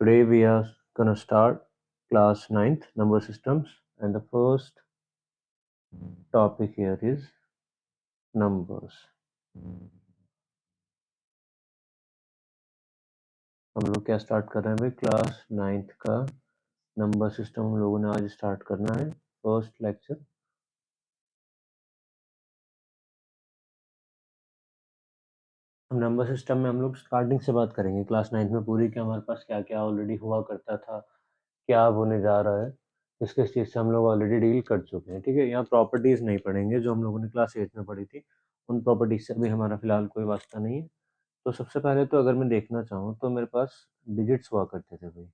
Today we are gonna start class 9th number systems, and the first topic here is numbers. हम लोग क्या start कर रहे हैं भाई? क्लास 9th का नंबर सिस्टम हम लोगों ने आज स्टार्ट करना है, फर्स्ट लेक्चर। नंबर सिस्टम में हम लोग स्टार्टिंग से बात करेंगे क्लास 9th में पूरी, कि हमारे पास क्या क्या ऑलरेडी हुआ करता था, क्या अब होने जा रहा है, किस किस चीज़ से हम लोग ऑलरेडी डील कर चुके हैं। ठीक है, यहाँ प्रॉपर्टीज़ नहीं पढ़ेंगे जो हम लोगों ने क्लास 8 में पढ़ी थी, उन प्रॉपर्टीज से भी हमारा फिलहाल कोई वास्ता नहीं है। तो सबसे पहले तो अगर मैं देखना चाहूँ तो मेरे पास डिजिट्स हुआ करते थे भाई।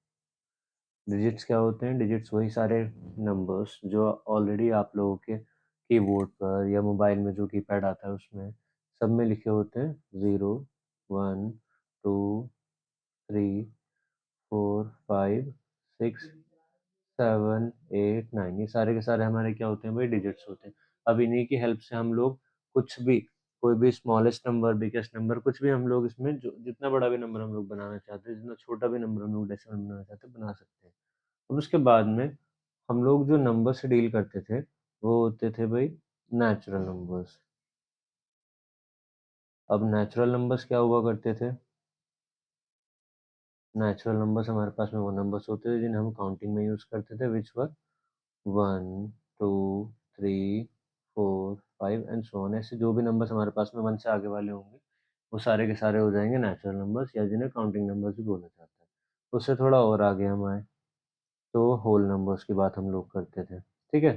डिजिट्स क्या होते हैं? डिजिट्स वही सारे नंबर्स जो ऑलरेडी आप लोगों के कीबोर्ड पर या मोबाइल में जो कीपैड आता है उसमें सब में लिखे होते हैं। 0, 1, 2, 3, 4, 5, 6, 7, 8, 9, ये सारे के सारे हमारे क्या होते हैं भाई? डिजिट्स होते हैं। अब इन्हीं की हेल्प से हम लोग कुछ भी, कोई भी स्मॉलेस्ट नंबर, बिगेस्ट नंबर, कुछ भी हम लोग इसमें जो जितना बड़ा भी नंबर हम लोग बनाना चाहते हैं, जितना छोटा भी नंबर हम लोग डेसिमल बनाना चाहते हैं, बना सकते हैं। अब उसके बाद में हम लोग जो नंबर से डील करते थे वो होते थे भाई नेचुरल नंबर्स। अब नेचुरल नंबर्स क्या हुआ करते थे? नेचुरल नंबर्स हमारे पास में वो नंबर्स होते थे जिन्हें हम काउंटिंग में यूज करते थे, विच वर 1, 2, 3, 4, 5 एंड सो ऑन। ऐसे जो भी नंबर्स हमारे पास में 1 से आगे वाले होंगे वो सारे के सारे हो जाएंगे नेचुरल नंबर्स, या जिन्हें काउंटिंग नंबर्स भी बोला जाता है। उससे थोड़ा और आगे हम आए तो होल नंबर्स की बात हम लोग करते थे। ठीक है,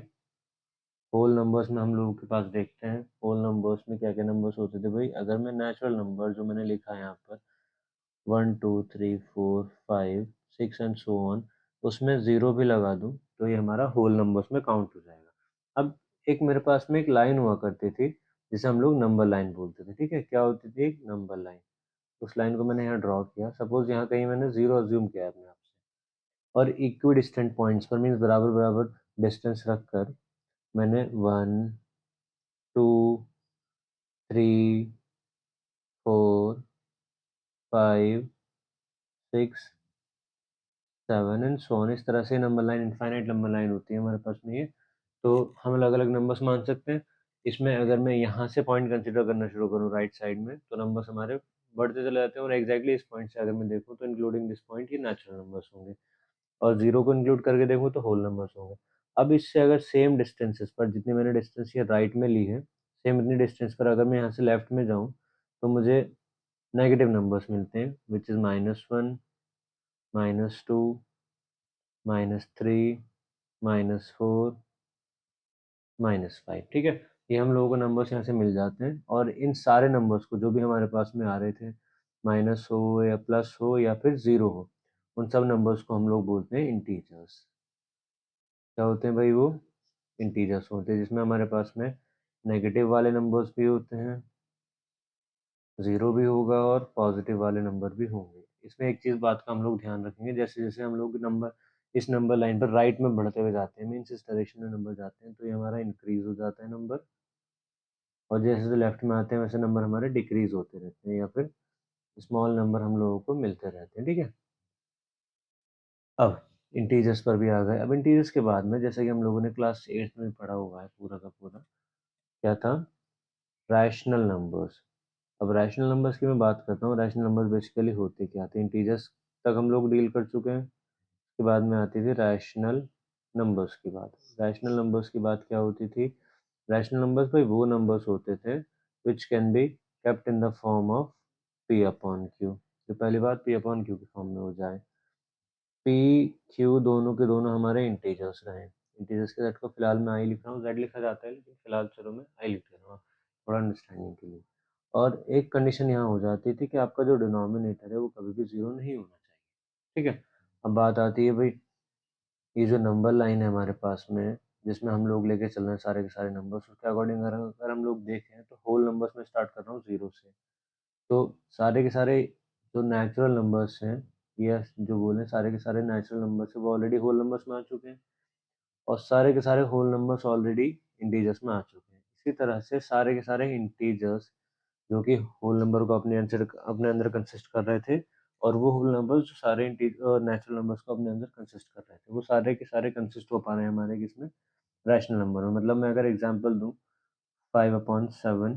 होल नंबर्स में हम लोगों के पास देखते हैं होल नंबर्स में क्या क्या नंबर्स होते थे भाई। अगर मैं नेचुरल नंबर जो मैंने लिखा है यहाँ पर 1, 2, 3, 4, 5, 6 एंड सो ऑन, उसमें जीरो भी लगा दूं तो ये हमारा होल नंबर्स में काउंट हो जाएगा। अब एक मेरे पास में एक लाइन हुआ करती थी जिसे हम लोग नंबर लाइन बोलते थे। ठीक है, क्या होती थी? एक नंबर लाइन। उस लाइन को मैंने यहाँ ड्रॉ किया। सपोज यहाँ कहीं मैंने जीरो अज्यूम किया है अपने आप से, और इक्वी डिस्टेंट पॉइंट्स पर, मीन्स बराबर बराबर डिस्टेंस रखकर मैंने 1, 2, 3, 4, 5, 6, 7 एंड सो ऑन, इस तरह से number line, infinite number line होती है हमारे पास में ये। तो हम अलग अलग नंबर्स मान सकते हैं इसमें। अगर मैं यहाँ से पॉइंट कंसीडर करना शुरू करूँ राइट साइड में, तो नंबर्स हमारे बढ़ते चले जाते हैं, और एग्जैक्टली इस पॉइंट से अगर मैं देखूँ तो इंक्लूडिंग दिस पॉइंट ये नेचुरल नंबर्स होंगे, और जीरो को इंक्लूड करके देखूँ तो होल नंबर्स होंगे। अब इससे अगर सेम डिस्टेंसेस पर, जितनी मैंने डिस्टेंस ये राइट में ली है, सेम इतनी डिस्टेंस पर अगर मैं यहाँ से लेफ्ट में जाऊँ तो मुझे नेगेटिव नंबर्स मिलते हैं, विच इज़ -1, -2, -3, -4, -5। ठीक है, ये हम लोगों को नंबर्स यहाँ से मिल जाते हैं, और इन सारे नंबर्स को जो भी हमारे पास में आ रहे थे, माइनस हो या प्लस हो या फिर जीरो हो, उन सब नंबर्स को हम लोग बोलते हैं इंटीजर्स। क्या होते हैं भाई? वो इंटीजर्स होते हैं, जिसमें हमारे पास में नेगेटिव वाले नंबर्स भी होते हैं, जीरो भी होगा, और पॉजिटिव वाले नंबर भी होंगे। इसमें एक चीज़ बात का हम लोग ध्यान रखेंगे, जैसे जैसे हम लोग नंबर इस नंबर लाइन पर राइट में बढ़ते हुए जाते हैं, मीन्स इस डायरेक्शन में नंबर जाते हैं, तो ये हमारा इंक्रीज हो जाता है नंबर, और जैसे जैसे लेफ्ट में आते हैं वैसे नंबर हमारे डिक्रीज होते रहते हैं, या फिर स्मॉल नंबर हम लोगों को मिलते रहते हैं। ठीक है, अब इंटीजर्स पर भी आ गए। अब इंटीजर्स के बाद में, जैसे कि हम लोगों ने क्लास 8 में पढ़ा हुआ है पूरा का पूरा, क्या था? Rational numbers. अब रैशनल नंबर्स की मैं बात करता हूँ। रैशनल नंबर्स बेसिकली होते क्या थे? इंटीजर्स तक हम लोग डील कर चुके हैं, उसके बाद में आती थी रैशनल नंबर्स की बात। रैशनल नंबर्स की बात क्या होती थी? रैशनल नंबर्स भाई वो नंबर्स होते थे which can be kept in the form of P upon Q. तो पहली बात, पी अपॉन क्यू की फॉर्म में हो जाए। पी क्यू दोनों के दोनों हमारे इंटीजर्स रहे। इंटीजर्स के सेट को फिलहाल मैं आई लिख रहा हूँ, जेड लिखा जाता है लेकिन फिलहाल चलो मैं आई लिख रहा हूँ थोड़ा अंडरस्टैंडिंग के लिए। और एक कंडीशन यहाँ हो जाती थी कि आपका जो डिनोमिनेटर है वो कभी भी जीरो नहीं होना चाहिए। ठीक है, अब बात आती है भाई, ये जो नंबर लाइन है हमारे पास में, जिसमें हम लोग लेके चल रहे हैं सारे के सारे नंबर्स, उसके अकॉर्डिंग अगर हम लोग देखें तो होल नंबर्स में स्टार्ट कर रहा हूँ जीरो से। तो सारे के सारे जो नेचुरल नंबर्स हैं, या जो बोले सारे के सारे नेचुरल नंबर्स है, वो ऑलरेडी होल नंबर्स में आ चुके हैं, और सारे के सारे होल नंबर्स ऑलरेडी इंटीजर्स में आ चुके हैं। इसी तरह से सारे के सारे इंटीजर्स जो कि होल नंबर को अपने अंदर कंसिस्ट कर रहे थे, और वो होल नंबर्स जो सारे नेचुरल नंबर्स को अपने अंदर कंसिस्ट कर रहे थे, वो सारे के सारे कंसिस्ट हो पा रहे हैं हमारे किसमें, रैशनल नंबर में। मतलब मैं अगर एग्जांपल दूँ, 5/7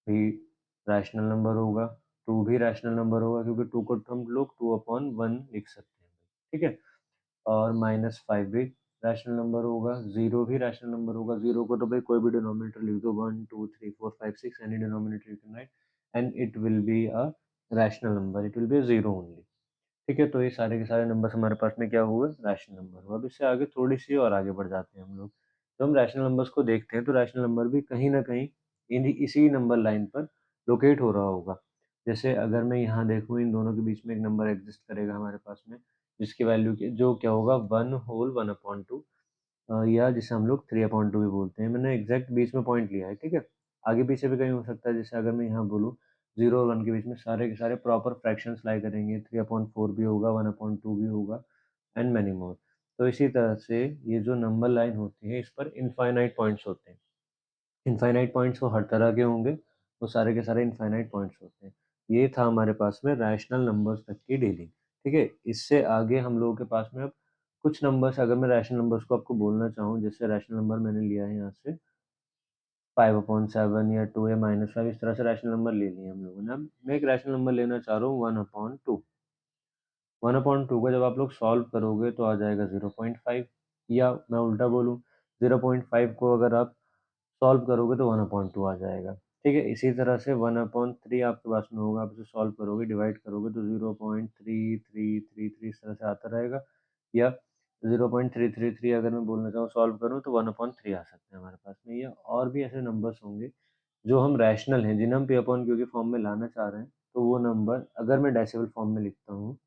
भी रैशनल नंबर होगा, 2 भी रैशनल नंबर होगा क्योंकि 2 को हम लोग 2/1 लिख सकते हैं, ठीक है? और -5 भी रैशनल नंबर होगा, 0 भी रैशनल नंबर होगा, 0 को तो भाई कोई भी डिनोमिनेटर लिख दो, 1, 2, 3, 4, 5, 6 any denominator you can write and it will be a rational number, it will be 0 only. ठीक है, तो ये सारे के सारे नंबर्स हमारे पास में क्या हुए, रैशनल नंबर हुआ। अब इससे आगे थोड़ी-सी और आगे बढ़ जाते हैं हम लोग। तो हम रैशनल नंबर्स को देखते हैं, तो रैशनल नंबर भी कहीं न कहीं इसी नंबर लाइन पर लोकेट हो रहा होगा। जैसे अगर मैं यहाँ देखूँ, इन दोनों के बीच में एक नंबर एक्सिस्ट करेगा हमारे पास में, जिसकी वैल्यू जो क्या होगा 1 होल 1/2 या जिसे हम लोग 3/2 भी बोलते हैं। मैंने एग्ज़ैक्ट बीच में पॉइंट लिया है, ठीक है? आगे-पीछे भी कहीं हो सकता है, जैसे अगर मैं यहाँ बोलूँ 0 और 1 के बीच में सारे के सारे प्रॉपर फ्रैक्शंस लाई करेंगे, 3/4 भी होगा, 1/2 भी होगा एंड मैनी मोर। तो इसी तरह से ये जो नंबर लाइन होती है, इस पर इनफ़ाइनाइट पॉइंट्स होते हैं। इनफ़ाइनाइट पॉइंट्स वो हर तरह के होंगे, वो सारे के सारे इनफ़ाइनाइट पॉइंट्स होते हैं। ये था हमारे पास में रैशनल नंबर्स तक की डीलिंग, ठीक है? इससे आगे हम लोगों के पास में अब कुछ नंबर्स, अगर मैं रैशनल नंबर्स को आपको बोलना चाहूँ, जैसे रैशनल नंबर मैंने लिया है यहाँ से 5/7 या 2 या -5, इस तरह से रैशनल नंबर ले लिए हम लोगों ने। अब मैं एक रैशनल नंबर लेना चाह रहा हूँ 1/2। 1/2 को जब आप लोग सॉल्व करोगे तो आ जाएगा 0.5, या मैं उल्टा बोलूँ, 0.5 को अगर आप सॉल्व करोगे तो 1/2 आ जाएगा। ठीक है? इसी तरह से 1/3 आपके पास में होगा, आप इसे सॉल्व करोगे, डिवाइड करोगे तो 0.3333 इस तरह से आता रहेगा, या 0.333 अगर मैं बोलना चाहूँ सॉल्व करूँ तो 1/3 आ सकते हैं हमारे पास में, या और भी ऐसे नंबर्स होंगे जो हम रैशनल हैं, जिन्हें हम p/q के फॉर्म में लाना चाह रहे हैं, तो वो नंबर अगर मैं डेसिमल फॉर्म में लिखता हूँ,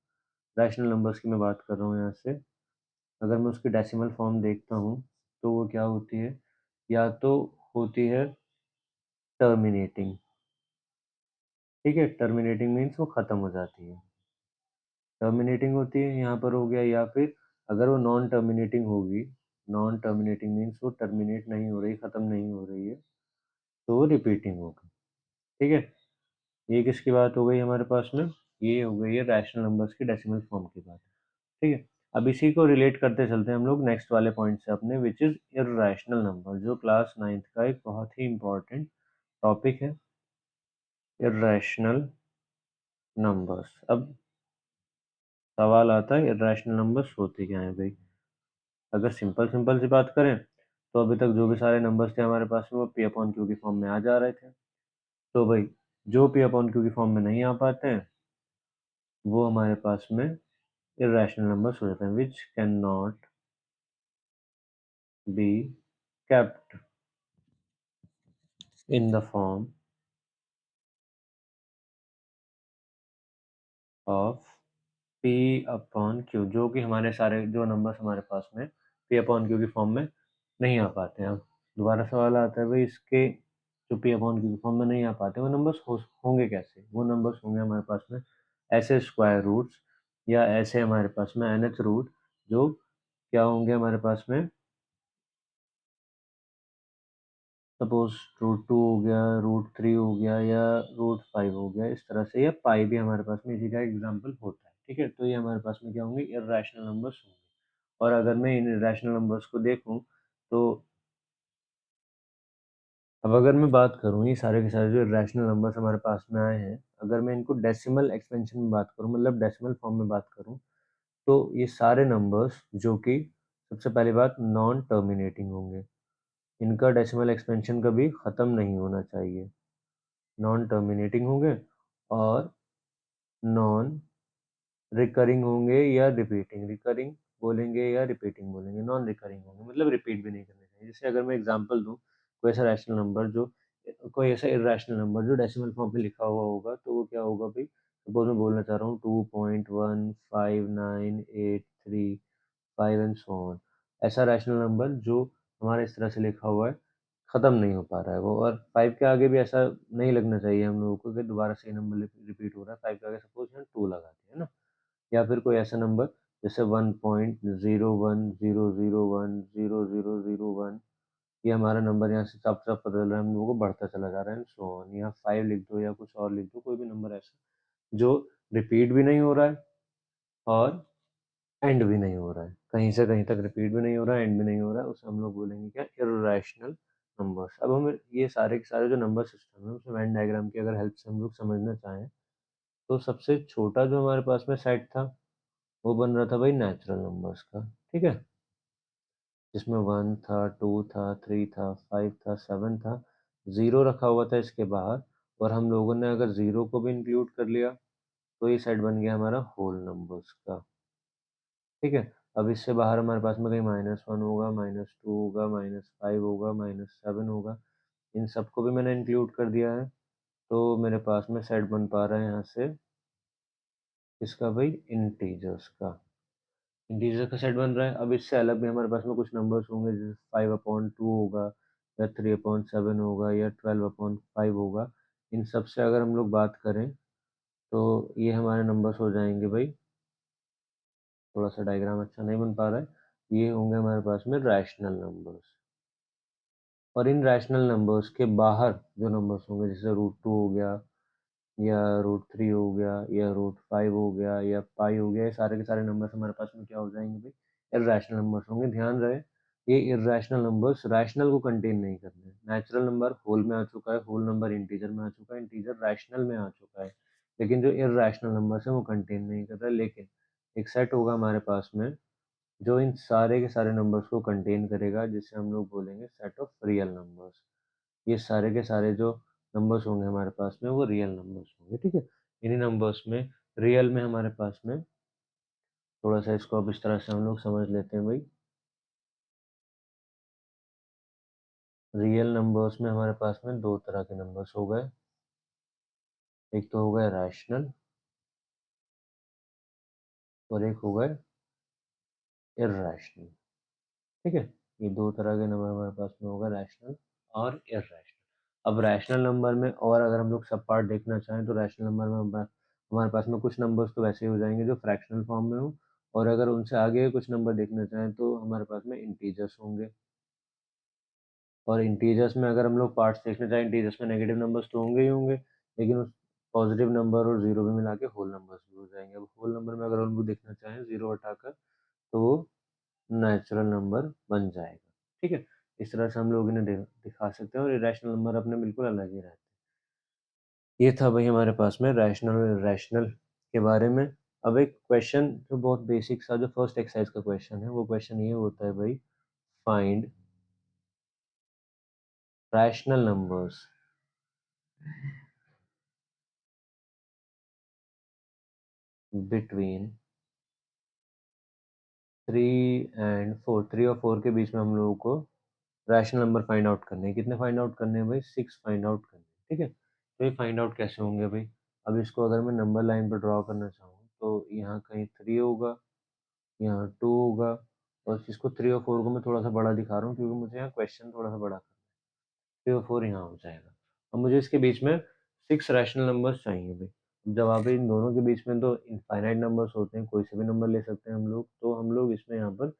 रैशनल नंबर्स की मैं बात कर रहा हूँ यहाँ से, अगर मैं उसकी डेसिमल फॉर्म देखता हूँ, तो वो क्या होती है, या तो होती है टर्मिनेटिंग, ठीक है? टर्मिनेटिंग मीन्स वो खत्म हो जाती है। टर्मिनेटिंग होती है, यहाँ पर हो गया, या फिर अगर वो नॉन टर्मिनेटिंग होगी, नॉन टर्मिनेटिंग मीन्स वो टर्मिनेट नहीं हो रही, खत्म नहीं हो रही है, तो वो रिपीटिंग होगी, ठीक है? ये किसकी बात हो गई हमारे पास में? ये हो गई है रैशनल नंबर्स की डेसिमल फॉर्म की बात, ठीक है? अब इसी को रिलेट करते चलते हैं हम लोग नेक्स्ट वाले पॉइंट से अपने, व्हिच इज़ इर्रेशनल नंबर, जो क्लास 9th का एक बहुत ही इम्पोर्टेंट टॉपिक है, इर्रेशनल नंबर्स। अब सवाल आता है, इर्रेशनल नंबर्स होते क्या हैं भई? अगर सिंपल सी बात करें, तो अभी तक जो भी सारे नंबर्स थे हमारे पास में, वो p/q की फॉर्म में आ जा रहे थे। तो भई जो p/q की फॉर्म में नहीं आ पाते हैं, वो हमारे पास में इर्रेशनल नंबर्स हो जाते हैं, which can not be kept in the form of p/q, जो कि हमारे सारे जो नंबर्स हमारे पास में p/q की फॉर्म में नहीं आ पाते हैं। अब दोबारा सवाल आता है, भई इसके जो p/q की फॉर्म में नहीं आ पाते, वो नंबर्स होंगे कैसे? वो नंबर्स होंगे हमारे पास में ऐसे स्क्वायर रूट्स, या ऐसे हमारे पास में nth रूट, जो क्या होंगे हमारे पास में, सपोज़ √2 हो गया, √3 हो गया, या √5 हो गया, इस तरह से, या पाई भी हमारे पास में इसी का एग्ज़ाम्पल होता है, ठीक है? तो ये हमारे पास में क्या होंगे, इर्रेशनल नंबर्स होंगे। और अगर मैं इन इर्रेशनल नंबर्स को देखूँ, तो अब अगर मैं बात करूँ, ये सारे के सारे जो इर्रेशनल नंबर्स हमारे पास में आए हैं, अगर मैं इनको डेसिमल एक्सपेंशन में बात करूँ, मतलब डेसिमल फॉर्म में बात करूँ, तो ये सारे नंबर्स जो कि सबसे पहली बात नॉन टर्मिनेटिंग होंगे। इनका डेसिमल एक्सपेंशन कभी ख़त्म नहीं होना चाहिए। नॉन टर्मिनेटिंग होंगे और नॉन रिकरिंग होंगे या रिपीटिंग, रिकरिंग बोलेंगे या रिपीटिंग बोलेंगे, नॉन रिकरिंग होंगे, मतलब रिपीट भी नहीं करने चाहिए। जैसे अगर मैं एग्ज़ाम्पल दूँ, कोई ऐसा इर्रेशनल नंबर जो डेसिमल फॉर्म में लिखा हुआ होगा, तो वो क्या होगा भई, सपोज़ मैं बोलना चाह रहा हूँ 2.15983 एंड सो ऑन। ऐसा रैशनल नंबर जो हमारा इस तरह से लिखा हुआ है, ख़त्म नहीं हो पा रहा है वो, और 5 के आगे भी ऐसा नहीं लगना चाहिए हम लोगों को कि दोबारा से ये नंबर रिपीट हो रहा है। 5 के आगे सपोज़ यहाँ 2 लगा दिया, है ना? या फिर कोई ऐसा नंबर जैसे 1.0100100001, ये हमारा नंबर यहाँ से साफ-साफ पता चल रहा है हम लोगों को बढ़ता चला जा रहा है एंड सो ऑन। यहाँ 5 लिख दो या कुछ और लिख दो, कोई भी नंबर ऐसा जो रिपीट भी नहीं हो रहा है और एंड भी नहीं हो रहा है, कहीं से कहीं तक रिपीट भी नहीं हो रहा है, एंड भी नहीं हो रहा है, उसे हम लोग बोलेंगे क्या, इर्रेशनल नंबर्स। अब हम ये सारे के सारे जो नंबर सिस्टम है उसे वेन डायग्राम की अगर हेल्प से हम लोग समझना चाहें, तो सबसे छोटा जो हमारे पास में सेट था वो बन रहा था भाई नेचुरल नंबर्स का, ठीक है, जिसमें 1 था, 2 था, 3 था, 5 था, 7 था, 0 रखा हुआ था इसके बाहर, और हम लोगों ने अगर 0 को भी इंक्लूड कर लिया तो ये सेट बन गया हमारा होल नंबर्स का, ठीक है। अब इससे बाहर हमारे पास में कहीं -1 होगा, -2 होगा, -5 होगा, -7 होगा, इन सबको भी मैंने इंक्लूड कर दिया है, तो मेरे पास में सेट बन पा रहा है यहाँ से इसका भाई इंटीजर्स का, इंटीजर का सेट बन रहा है। अब इससे अलग भी हमारे पास में कुछ नंबर्स होंगे, जैसे 5/2 होगा, या 3/7 होगा, या 12/5 होगा। इन सब से अगर हम लोग बात करें तो ये हमारे नंबर्स हो जाएंगे भाई, थोड़ा सा डायग्राम अच्छा नहीं बन पा रहा है, ये होंगे हमारे पास में रैशनल नंबर्स। और इन रैशनल नंबर्स के बाहर जो नंबर्स होंगे, जैसे √2 हो गया, या √3 हो गया, या √5 हो गया, या पाई हो गया, ये सारे के सारे नंबर्स हमारे पास में क्या हो जाएंगे भाई, इर्रेशनल नंबर्स होंगे। ध्यान रहे, ये इर्रेशनल नंबर्स रैशनल को कंटेन नहीं करते हैं। नेचुरल नंबर होल में आ चुका है, होल नंबर इंटीजर में आ चुका है, इंटीजर रैशनल में आ चुका है, लेकिन जो इर्रेशनल नंबर्स है वो कंटेन नहीं कर रहा है। लेकिन एक सेट होगा हमारे पास में जो इन सारे के सारे नंबर्स को कंटेन करेगा, जिसे हम लोग बोलेंगे सेट ऑफ रियल नंबर्स। ये सारे के सारे जो नंबर्स होंगे हमारे पास में वो रियल नंबर्स होंगे, ठीक है। इन्हीं नंबर्स में रियल में हमारे पास में थोड़ा सा इसको अब इस तरह से हम लोग समझ लेते हैं भाई, रियल नंबर्स में हमारे पास में दो तरह के नंबर्स हो गए, एक तो हो गए रैशनल और एक हो गए इर्रेशनल, ठीक है। ये दो तरह के नंबर हमारे पास में होगा, रैशनल और इर्रेशनल। अब रैशनल नंबर में और अगर हम लोग सब पार्ट देखना चाहें तो रैशनल नंबर में हमारे पास में कुछ नंबर्स तो वैसे ही हो जाएंगे जो फ्रैक्शनल फॉर्म में हो, और अगर उनसे आगे कुछ नंबर देखना चाहें तो हमारे पास में इंटीजर्स होंगे। और इंटीजर्स में अगर हम लोग पार्ट्स देखना चाहें, इंटीजर्स में नेगेटिव नंबर्स तो होंगे ही होंगे, लेकिन उस पॉजिटिव नंबर और जीरो भी मिला के होल नंबर्स भी हो जाएंगे। अब होल नंबर में अगर हम लोग देखना चाहें जीरो हटाकर, तो वो नेचुरल नंबर बन जाएगा, ठीक है। इस तरह से हम लोग इन्हें दिखा सकते हैं, और इरेशनल नंबर अपने बिल्कुल अलग ही रहते हैं। ये था भाई हमारे पास में रैशनल और इरेशनल के बारे में। अब एक क्वेश्चन जो बहुत बेसिक सा, जो फर्स्ट एक्सरसाइज का क्वेश्चन है, वो क्वेश्चन ये होता है भाई, फाइंड रैशनल नंबर्स बिटवीन 3 और 4। 3 और 4 के बीच में हम लोगों को रैशनल नंबर फाइंड आउट करने हैं। कितने फाइंड आउट करने हैं भाई, 6 फाइंड आउट करने हैं, ठीक है। तो ये फाइंड आउट कैसे होंगे भाई, अब इसको अगर मैं नंबर लाइन पर ड्रॉ करना चाहूँ तो यहाँ कहीं 3 होगा, यहाँ 2 होगा, और इसको 3 और 4 को मैं थोड़ा सा बड़ा दिखा रहा हूँ क्योंकि मुझे यहाँ क्वेश्चन थोड़ा सा बड़ा करना है। 3 और 4 यहाँ हो जाएगा। अब मुझे इसके बीच में 6 रैशनल नंबर्स चाहिए भाई। अब जब आप इन दोनों के बीच में तो इनफाइनाइट नंबर्स होते हैं, कोई से भी नंबर ले सकते हैं हम लोग, तो हम लोग इसमें यहाँ पर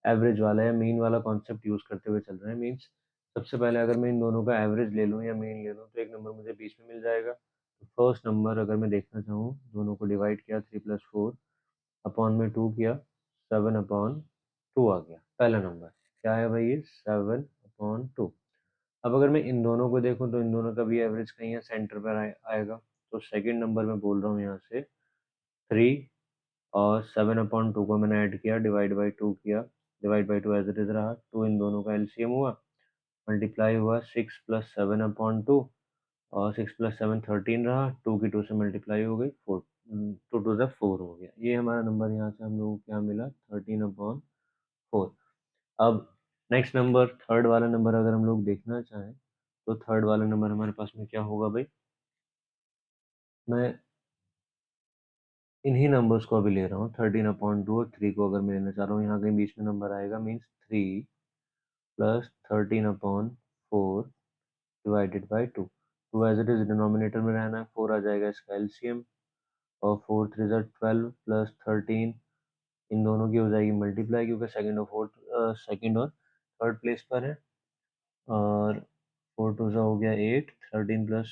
एवरेज वाला या मीन वाला कॉन्सेप्ट यूज करते हुए चल रहे हैं। मीन्स सबसे पहले अगर मैं इन दोनों का एवरेज ले लूँ या मीन ले लूँ तो एक नंबर मुझे बीच में मिल जाएगा। तो फर्स्ट नंबर अगर मैं देखना चाहूँ, दोनों को डिवाइड किया, 3 + 4 अपॉन में 2 किया, 7/2 आ गया पहला नंबर। क्या है भाई, ये 7/2। अब अगर मैं इन दोनों को देखूँ तो इन दोनों का भी एवरेज कहीं है सेंटर पर आएगा। तो सेकेंड नंबर में बोल रहा हूँ यहाँ से 3, और 7/2 को मैंने ऐड किया, डिवाइड बाई 2 किया, divide by 2 as it is रहा। 2 इन दोनों का एलसीएम हुआ, मल्टीप्लाई हुआ 6 + 7/2, और 6 + 7 13 रहा, 2 की 2 से मल्टीप्लाई हो गई, 4, 2 2 ज़ा 4 हो गया। ये हमारा नंबर यहाँ से हम लोगों को क्या मिला, 13/4। अब नेक्स्ट नंबर, थर्ड वाला नंबर अगर हम लोग देखना चाहें तो थर्ड वाला नंबर हमारे पास में क्या होगा भाई, मैं इन्हीं नंबर्स को अभी ले रहा हूँ, 13/2 और 3 को अगर मैं लेना चाह रहा हूँ, यहाँ कहीं बीच में नंबर आएगा, means 3 + 13/4 divided by 2। 2 as it is denominator में रहना है, 4 आ जाएगा इसका एलसीएम, और 4 3 ज़ा 12 + 13, इन दोनों की हो जाएगी मल्टीप्लाई क्योंकि सेकंड और थर्ड प्लेस पर है, और 4 2 ज़ा हो गया 8, 13 +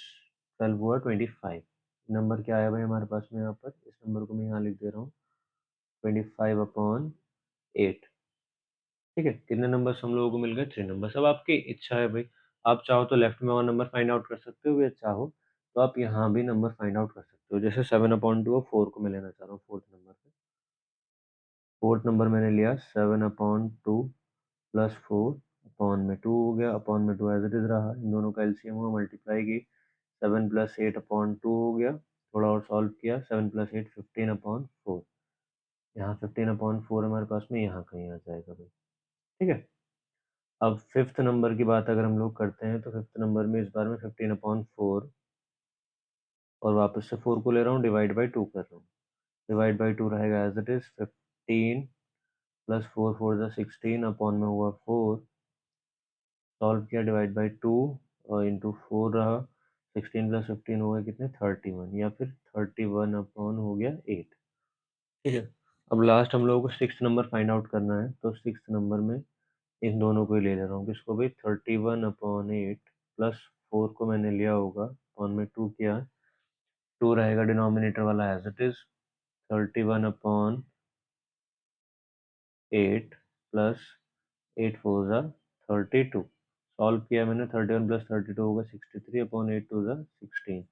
12 हुआ 25। नंबर क्या आया भाई हमारे पास में यहाँ पर, इस नंबर को मैं यहाँ लिख दे रहा हूँ 25/8। ठीक है, कितने नंबर्स हम लोगों को मिल गए? 3 नंबर्स। अब आपकी इच्छा है भाई, आप चाहो तो लेफ्ट में 1 नंबर फाइंड आउट कर सकते हो या चाहो तो आप यहाँ भी नंबर फाइंड आउट कर सकते हो। जैसे 7/2 और 4 को मैं लेना चाह रहा हूँ फोर्थ नंबर पे। फोर्थ नंबर मैंने लिया 7/2 प्लस 4 अपॉन में 2 हो गया, अपॉन में 2 एज इट इज रहा, इन दोनों का एलसीएम हुआ, मल्टीप्लाई की 7 प्लस 8/2 हो गया, थोड़ा और सॉल्व किया, 7 प्लस 8 15/4, यहाँ 15/4 हमारे पास में यहाँ कहीं आ जाएगा भाई। ठीक है, अब फिफ्थ नंबर की बात अगर हम लोग करते हैं तो फिफ्थ नंबर में इस बार में 15/4 और वापस से 4 को ले रहा हूँ, डिवाइड बाई 2 कर रहा हूँ, डिवाइड बाई 2 रहेगा एज इट इज 15 प्लस 4 4 जा 16 अपॉन में हुआ 4, सॉल्व किया, डिवाइड बाई 2 और इंटू 4 रहा, 16 प्लस 15 हो गया कितने 31, या फिर 31 अपॉन हो गया 8। ठीक है, अब लास्ट हम लोगों को सिक्स नंबर फाइंड आउट करना है, तो सिक्स नंबर में इन दोनों को ही ले ले रहा हूँ, किसको भी 31/8 प्लस 4 को मैंने लिया होगा, अपॉन में 2 किया, 2 रहेगा डिनोमिनेटर वाला एज इट इज, 31/8 प्लस 8 4 जा 32, सॉल्व किया मैंने, 31 प्लस 32 होगा 63/8 2 जा 16।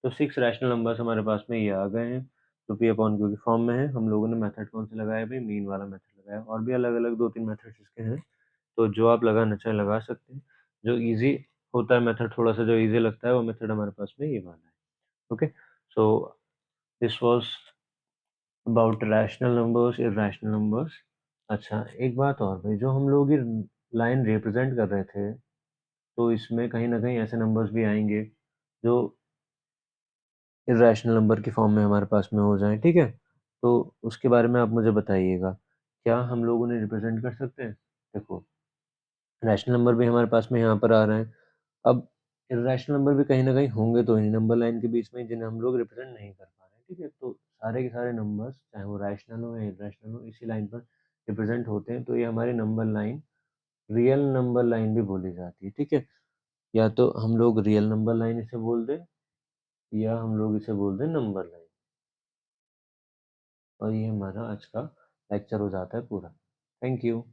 तो 6 रैशनल नंबर्स हमारे पास में ये आ गए हैं जो पी अपॉन क्यू की फॉर्म में है। हम लोगों ने मेथड कौन सा लगाया भाई, मीन वाला मेथड लगाया, और भी अलग अलग 2-3 मेथड्स इसके हैं, तो जो आप लगाना चाहें लगा सकते हैं। जो इजी होता है मेथड, थोड़ा सा जो इजी लगता है वो मेथड हमारे पास में ये वाला है। Okay, so this was about rational numbers, irrational numbers. अच्छा, एक बात और भाई, जो हम लोग ये लाइन रिप्रेजेंट कर रहे थे, तो इसमें कहीं ना कहीं ऐसे नंबर्स भी आएंगे जो इरैशनल नंबर की फॉर्म में हमारे पास में हो जाएं। ठीक है, तो उसके बारे में आप मुझे बताइएगा, क्या हम लोग उन्हें रिप्रेजेंट कर सकते हैं? देखो, रैशनल नंबर भी हमारे पास में यहाँ पर आ रहे हैं, अब इर्रेशनल नंबर भी कहीं न कहीं होंगे तो इन्हीं नंबर लाइन के बीच में जिन्हें हम लोग रिप्रेजेंट नहीं कर पा रहे हैं, ठीक है? तो सारे के सारे नंबर्स चाहे वो रैशनल हो या इर्रेशनल हो, इसी लाइन पर रिप्रेजेंट होते हैं, तो ये हमारी number line real number line भी बोली जाती है, ठीक है? या तो हम लोग रियल नंबर लाइन इसे बोल दें या हम लोग इसे बोल दें नंबर लाइन। और ये हमारा आज का लेक्चर हो जाता है पूरा। Thank you.